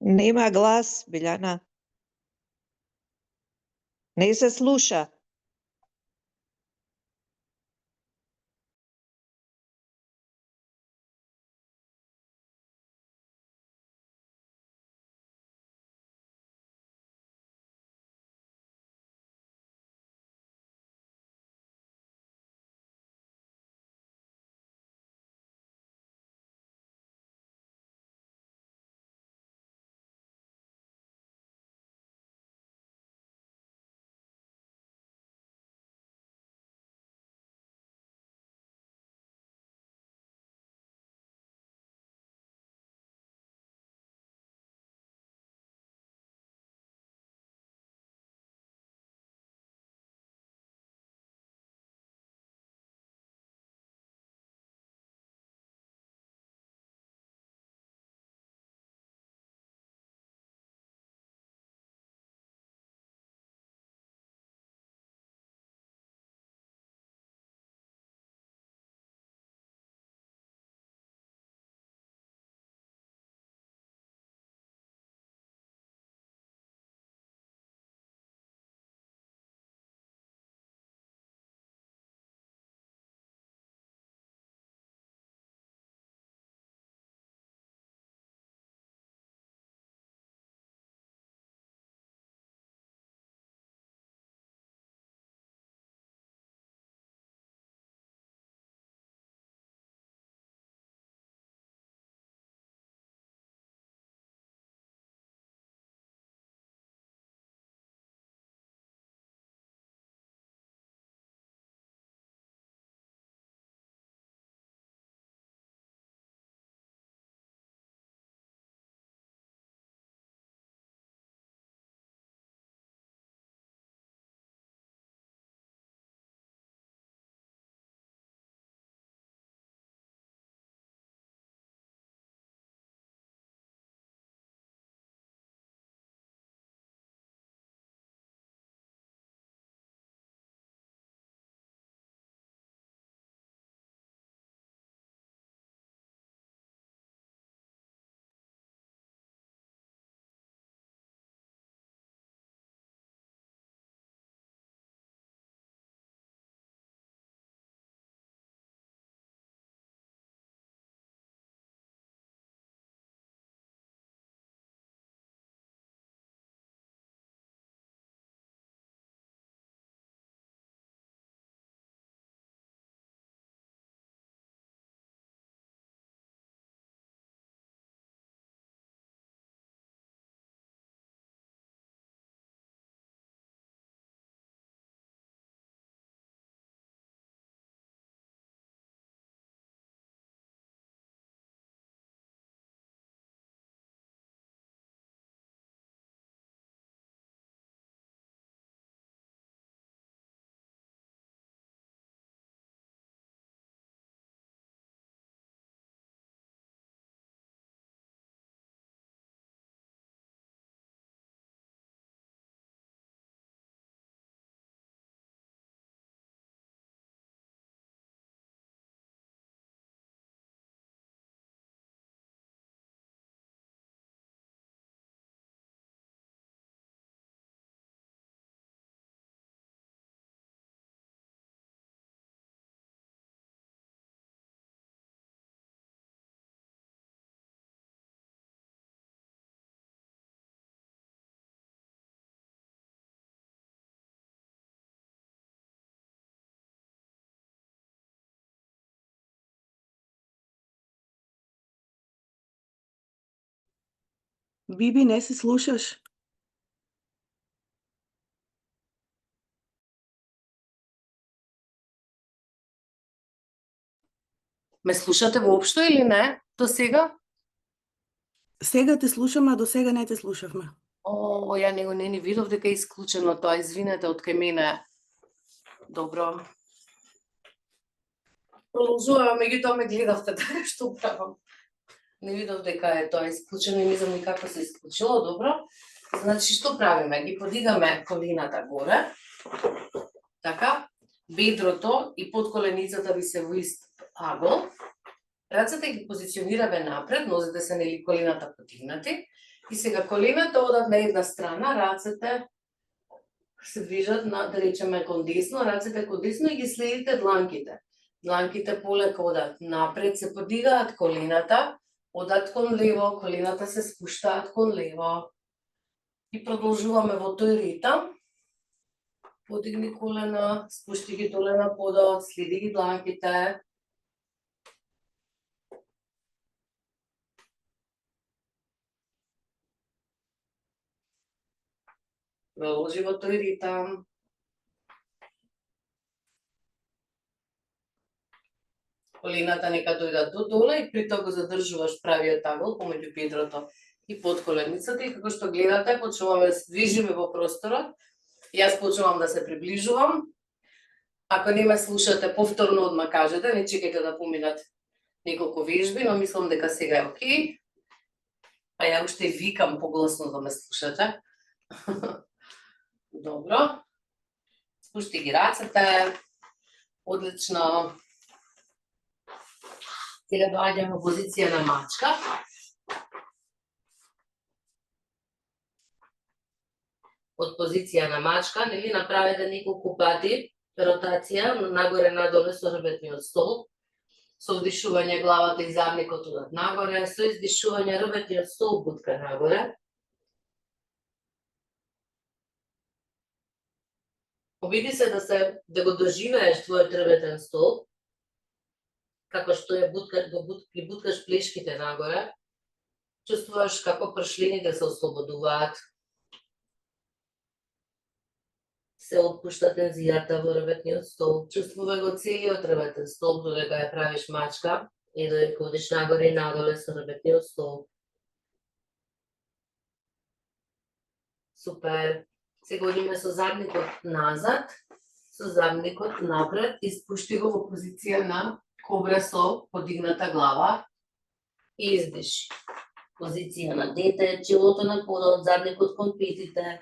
Нема глас, Билјана. Не се слуша. Биби, не се слушаш? Ме слушате воопшто или не? До сега? Сега те слушам, а до сега не те слушавме. О, ја не ни видов дека е исклучено тоа, извинете, од кај мене. Добро. Продолжуваме, меѓутоа ме гледавте, така што правам. Не видов дека е тоа исклучено и не знам ни како се исклучило, добро. Значи, што правиме? Ги подигаме колената горе, така, бедрото и подколеницата ви се во ист агол. Рацете ги позиционираме напред, нозете се нели колената потигнати И сега колената одат на една страна, рацете се движат на, да речеме, кон десно, рацете кон десно и ги следите дланките. Дланките полека одат напред, се подигаат колената, одат кон лево, колената се спуштаат кон лево. И продолжуваме во тој ритам. Подигни колена, спушти ги доле на подот, следи ги дланките. Продолжи во тој ритам. Колената нека дојдат до доле и при тоа го задржуваш правиот агол помеѓу бедрото и подколеницата и како што гледате почнуваме да се движиме во просторот. Јас почнувам да се приближувам. Ако не ме слушате повторно одма кажете, не чекајте да поминат неколку вежби, но мислам дека сега е окей. А ја уште викам погласно да ме слушате. Добро. Спушти ги рацете. Одлично. Сега доаѓаме во позиција на мачка. Од позиција на мачка, нели направете неколку пати ротација нагоре-надоле со рбетниот столб. Со вдишување главата и задникот одат нагоре, со издишување рбетниот столб бутка нагоре. Обиди се да го доживееш твојот рбетен столб, како што е ги буткаш плешките нагоре, чувствуваш како пршлените се ослободуваат, се отпушта тензијата во рбетниот столб, чувствувај го целиот рбетен столб додека ја правиш мачка и додека одиш нагоре и надоле со рбетниот столб. Супер. Сега одиме со задникот назад, со задникот напред и спушти го во позиција на кобра со подигната глава и издиши. Позиција на дете, челото на подот, задникот кон петите.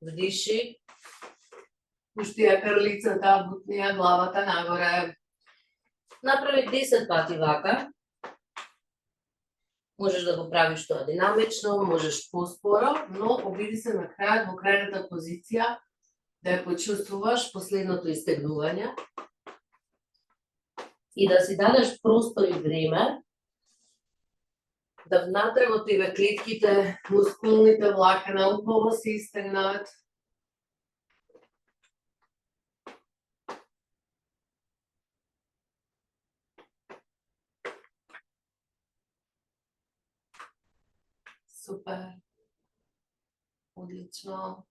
Вдиши. Пушти ја крлицата, бутни ја главата нагоре. Направи 10 пати вака. Можеш да го правиш тоа динамично, можеш поспоро, но обиди се на крајот во крајната позиција да ја почувствуваш последното истегнување и да си дадеш простор и време да внатре во тебе клетките, мускулните влакна убаво се истегнат. Супер. Одлично.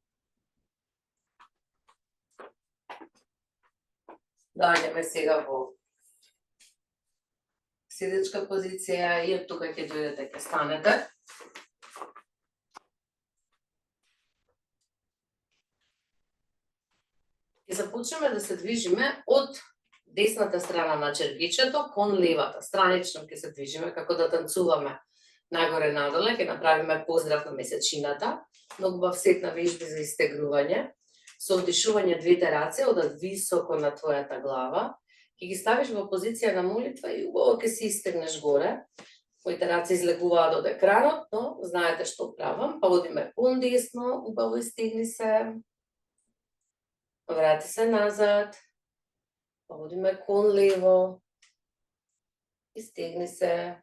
Доаѓаме сега во седечка позиција и од тука ќе дојдете, ќе станете. И започнеме да се движиме од десната страна на червичето кон левата. Странично ќе се движиме, како да танцуваме нагоре-надоле, ќе направиме поздрав на месечината, многу убав сет на вежби за истегнување. Со вдишување двете раце одат високо на твојата глава, ќе ги ставиш во позиција на молитва и убаво ќе се истегнеш горе. Моите раце излегуваат од екранот, но знаете што правам, па одиме кон десно, убаво истегни се. Врати се назад, па одиме кон лево, истегни се.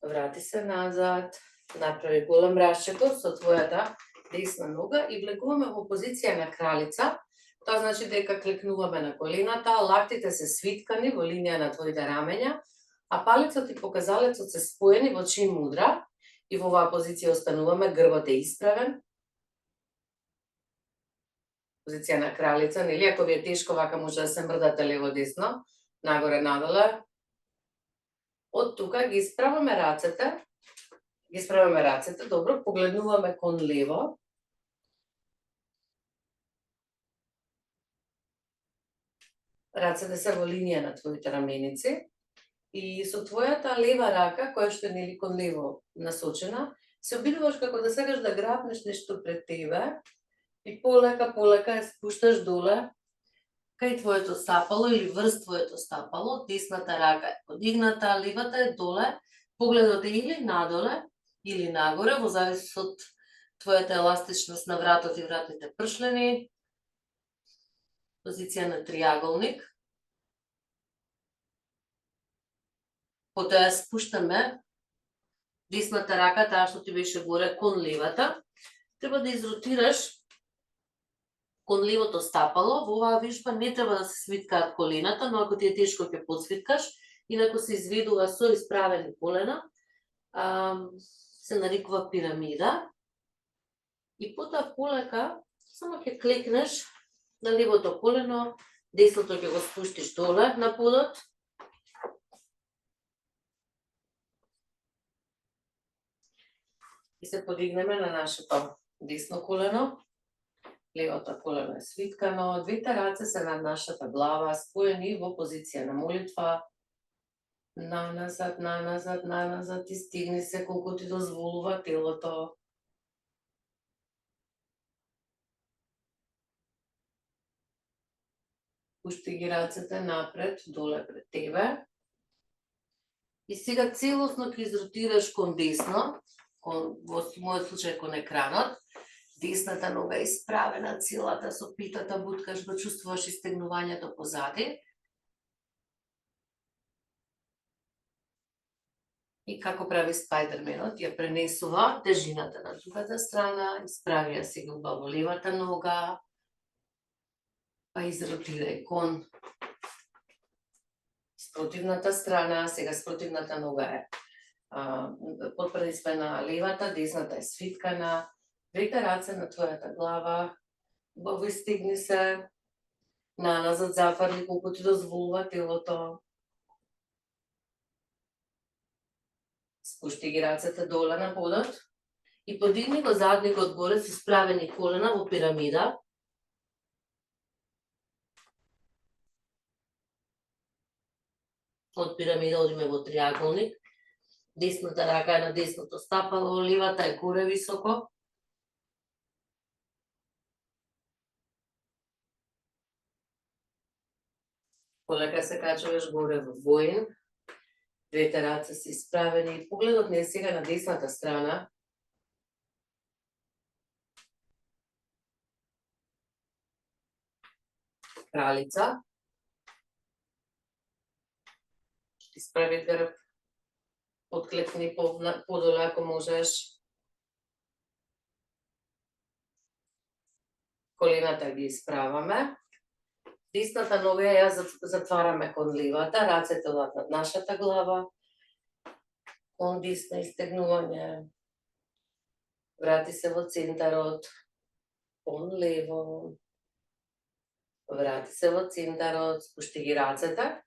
Врати се назад, направи голем расчекор со твојата десна нога и влегуваме во позиција на кралица. Тоа значи дека клекнуваме на колената, лактите се свиткани во линија на твоите рамења, а палецот и показалецот се споени во чин мудра и во оваа позиција остануваме, грбот е исправен. Позиција на кралица, нели? Ако ви е тешко вака може да се мрдате лево-десно, нагоре-надоле. Од тука ги исправаме рацете, добро, погледнуваме кон лево. Рацете се во линија на твоите раменици и со твојата лева рака, која што е нели кон лево насочена, се обидуваш како да сакаш да грабнеш нешто пред тебе и полека ја спушташ доле кај твоето стапало или врз твоето стапало, десната рака е подигната, левата е доле, погледот е или надоле или нагоре, во зависност од твојата еластичност на вратот и вратните пршлени. Позиција на триаголник. Потоа ја спуштаме десната рака, таа што ти беше горе, кон левата. Треба да изротираш кон левото стапало. Во оваа вежба не треба да се свиткаат колената, но ако ти е тешко ќе подсвиткаш, инаку се изведува со исправени колена. Се нарекува пирамида. И потоа полека само ќе клекнеш на левото колено, десното ќе го спуштиш доле на подот. И се подигнеме на нашето десно колено. Левото колено е свиткано, двете раце се над нашата глава, споени во позиција на молитва. Наназад, наназад, наназад и стигни се колку ти дозволува телото. Пушти ги рацете напред, доле пред тебе. И сега целосно ќе изротираш кон десно, во мојот случај кон екранот. Десната нога е исправена, целата со питата буткаш, го чувствуваш истегнувањето позади. И како прави Спајдерменот, ја пренесува тежината на другата страна, исправи ја сега убаво левата нога, па изротирај кон спротивната страна, сега спротивната нога е подпреспена левата, десната е свиткана, двете раце на твојата глава, убаво истигни се, наназад зафарли колку ти дозволува телото. Спушти ги рацете доле на подот и подигни го задникот горе со исправени колена во пирамида. Од пирамида одиме во триаголник. Десната рака е на десното стапало, левата е горе високо. Полека се качуваш горе во воин. Двете раце се исправени. Погледот не е сега на десната страна. Кралица. Исправи грб. Отклекни подоле ако можеш. Колената ги исправаме. Десната нога ја затвараме кон левата, рацете одат над нашата глава. Кон десно истегнување. Врати се во центарот. Кон лево. Врати се во центарот, спушти ги рацете.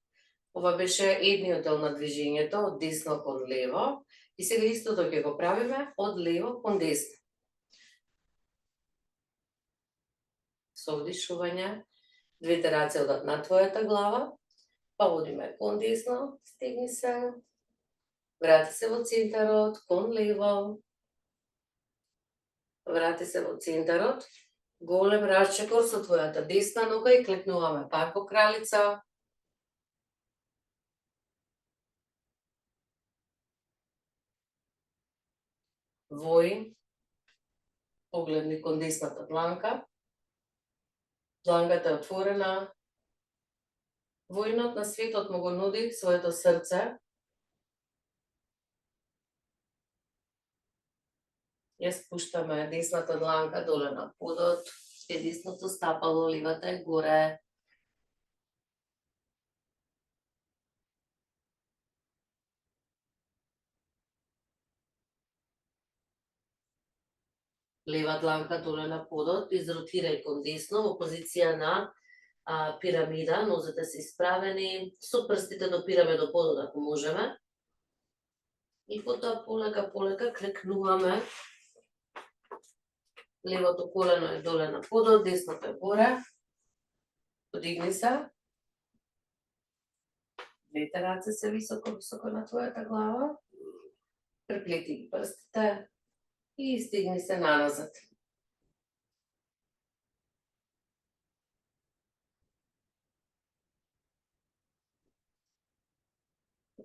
Ова беше едниот дел на движењето, од десно кон лево. И сега истото ќе го правиме од лево кон десно. Со вдишување, двете раце одат на твојата глава, па одиме кон десно, стегни се, врати се во центарот, кон лево, врати се во центарот, голем расчекор со твојата десна нога и клекнуваме пак во кралица. Воин, погледни кон десната дланка, дланката е отворена. Воинот на светот му го нуди своето срце. Ја спуштаме десната дланка доле на подот, е десното стапало, левата е горе. Лева дланка доле на подот, изротирај кон десно во позиција на пирамида, нозете се исправени, со прстите допираме до подот ако можеме. И потоа полека клекнуваме. Левото колено е доле на подот, десното е горе. Подигни се. Двете раце се високо на твојата глава. Преплети ги прстите и стигни се наназад.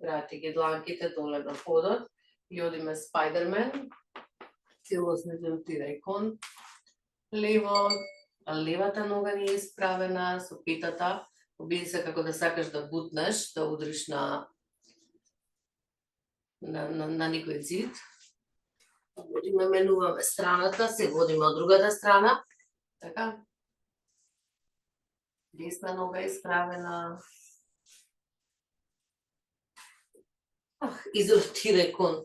Врати ги дланките доле на подот. и одиме Spider-Man. Целосни делтира и кон. Лево, левата нога ни е исправена со петата. Обиди се како да сакаш да бутнеш, да удриш на некој зид. Одиме, менуваме страната, се водиме од другата страна. Така. Десна нога е исправена. Изротирај кон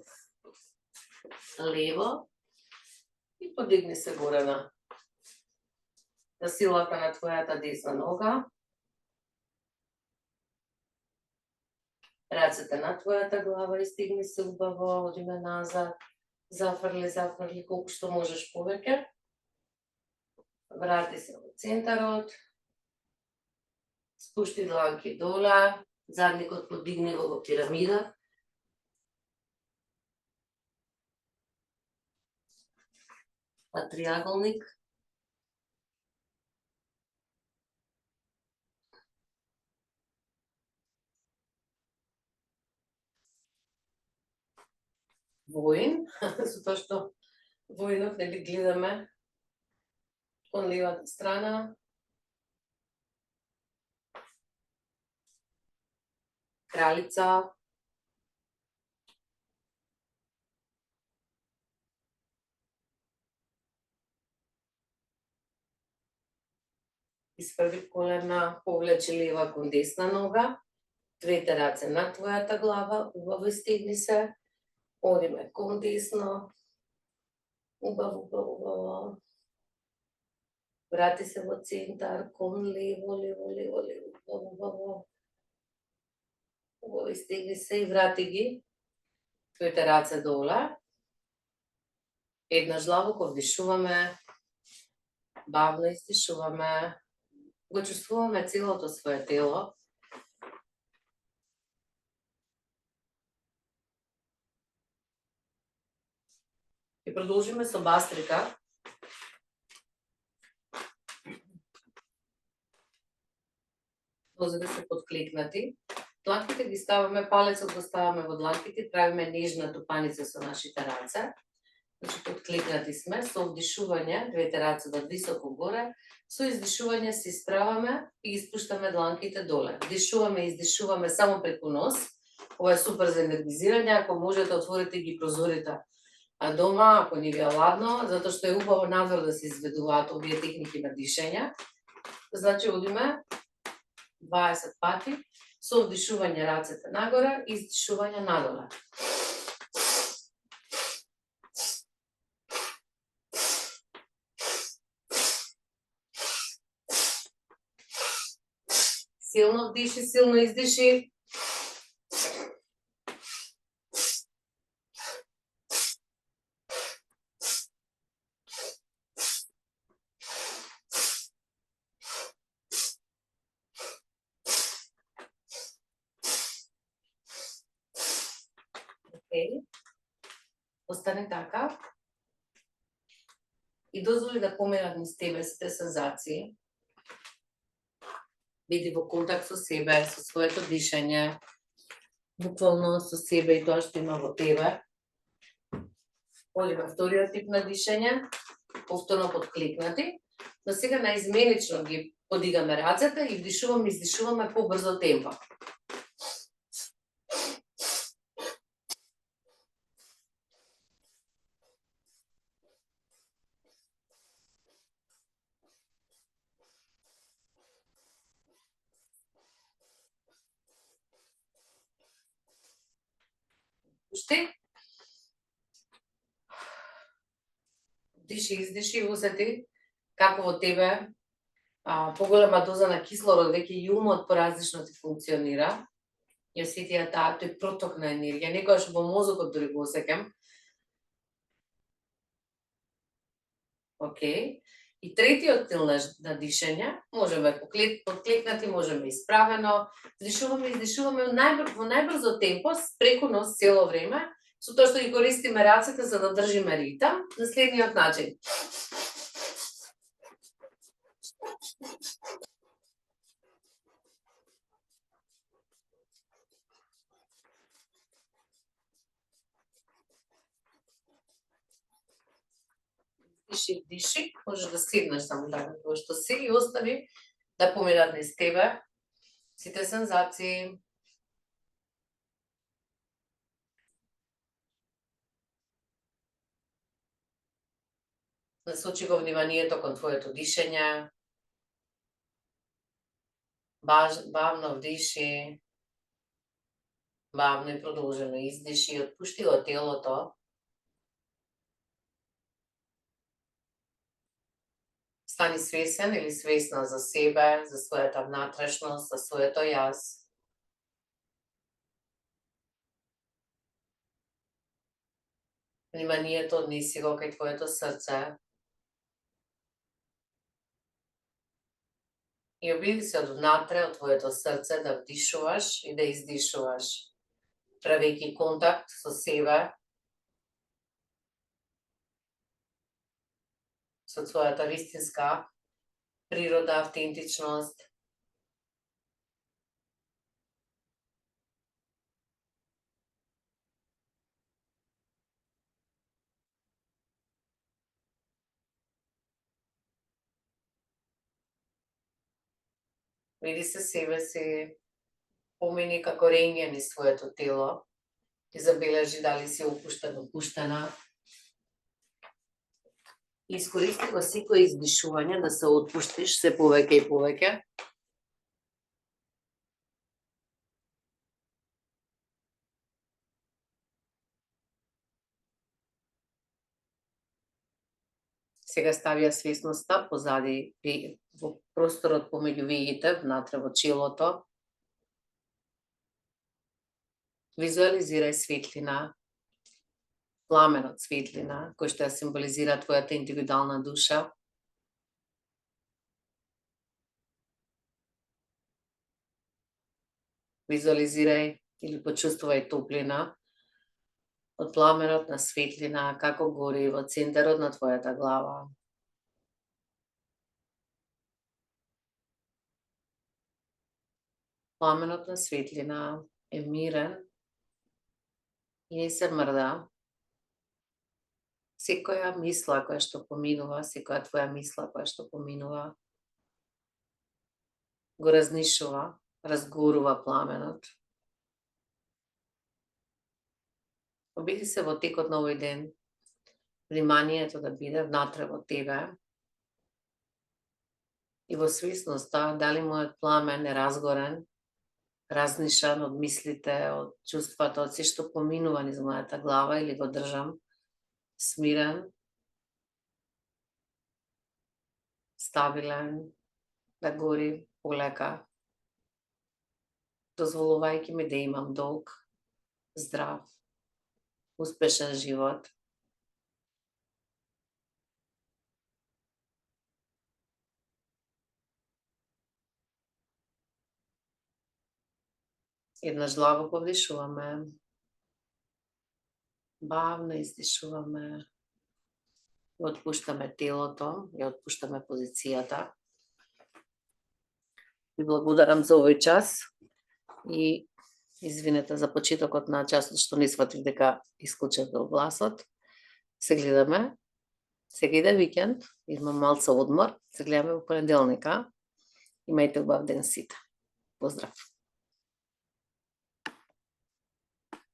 лево и подигни се горе на силата на твојата десна нога. Рацете на твојата глава и стигни се убаво, одиме назад, зафрли колку што можеш повеќе. Врати се во центарот. Спушти дланки доле, задникот подигни го во пирамида. Триаголник. Воин, затоа што воинот нели гледаме кон левата страна. Кралица. Исправи колена, повлечи лева кон десна нога. Двете раце на твојата глава, убаво стигни се. Одиме кон десно. Убаво. Врати се во центар, кон лево, убаво. Убаво стигни се и врати ги. Твоите раце доле. Еднаш длабоко вдишуваме. Бавно издишуваме. Го чувствуваме целото свое тело. И продолжиме со бастрика. Нозете се подкликнати. Дланките ги ставаме, палецот го ставаме во дланките, правиме нежна тупаница со нашите раце. Значи, подкликнати сме, со вдишување, двете раце да високо горе, со издишување се исправаме и испуштаме дланките доле. Вдишуваме и издишуваме само преку нос. Ова е супер за енергизирање, ако можете отворите ги прозорите дома, ако ни ви е ладно, затоа што е убаво надвор да се изведуваат овие техники на дишење. Значи, одиме 20 пати, со вдишување рацете нагоре и издишување надоле. Силно вдиши, силно издиши. Остане така. И дозволи да поминат низ тебе сите сензации. Биди во контакт со себе, со своето дишење, буквално со себе и тоа што има во тебе. Одиме вториот тип на дишење, повторно подкликнати, но сега наизменично ги подигаме рацете и вдишуваме, издишуваме по брзо темпо. Уште. Диши, издиши, усети како во тебе поголема доза на кислород, веќе и умот поразлично ти функционира. И осетија тој проток на енергија, некојаш во мозокот дури го осеќам. Океј. И третиот стил на дишење, можеме подкликнати, можеме исправено, вдишуваме, издишуваме во најбрзо темпо, преку нос цело време, со тоа што ги користиме рацете за да држиме ритам, на следниот начин. диши, диши, можеш да седнеш само така тоа што си и остави да поминат низ тебе сите сензации. Насочи го вниманието кон твоето дишење. Бавно вдиши. Бавно и продолжено издиши и отпушти го телото. Стани свесен или свесна за себе, за својата внатрешност, за своето јас. Вниманието однеси го кај твоето срце. И обиди се од внатре, од твоето срце, да вдишуваш и да издишуваш, правејќи контакт со себе, со својата вистинска природа, автентичност. Види се себе си, помини како рентген низ своето тело и забележи дали си опуштен, опуштена. Искористи го секој издишување да се отпуштиш се повеќе и повеќе. Сега ставија свесноста позади во просторот помеѓу вејите, внатре во челото. Визуализирај светлина, пламен од светлина, кој што ја символизира твојата индивидуална душа. Визуализирај или почувствувај топлина од пламенот на светлина, како гори во центарот на твојата глава. Пламенот на светлина е мирен и не се мрда. Секоја мисла која што поминува, секоја твоја мисла која што поминува, го разнишува, разгорува пламенот. Обиди се во текот на овој ден, вниманието да биде внатре во тебе и во свесноста дали мојот пламен е разгорен, разнишан од мислите, од чувствата, од се што поминува низ мојата глава или го држам смирен, стабилен, да гори полека, дозволувајќи ми да имам долг, здрав, успешен живот. Еднаш длабоко вдишуваме, бавно издишуваме, отпуштаме телото и отпуштаме позицијата. Ви благодарам за овој час и извинете за почетокот на часот што не сватив дека исклучев бил гласот. Се гледаме, сега иде викенд, имам малце одмор, се гледаме во понеделника. Имајте убав ден сите. Поздрав!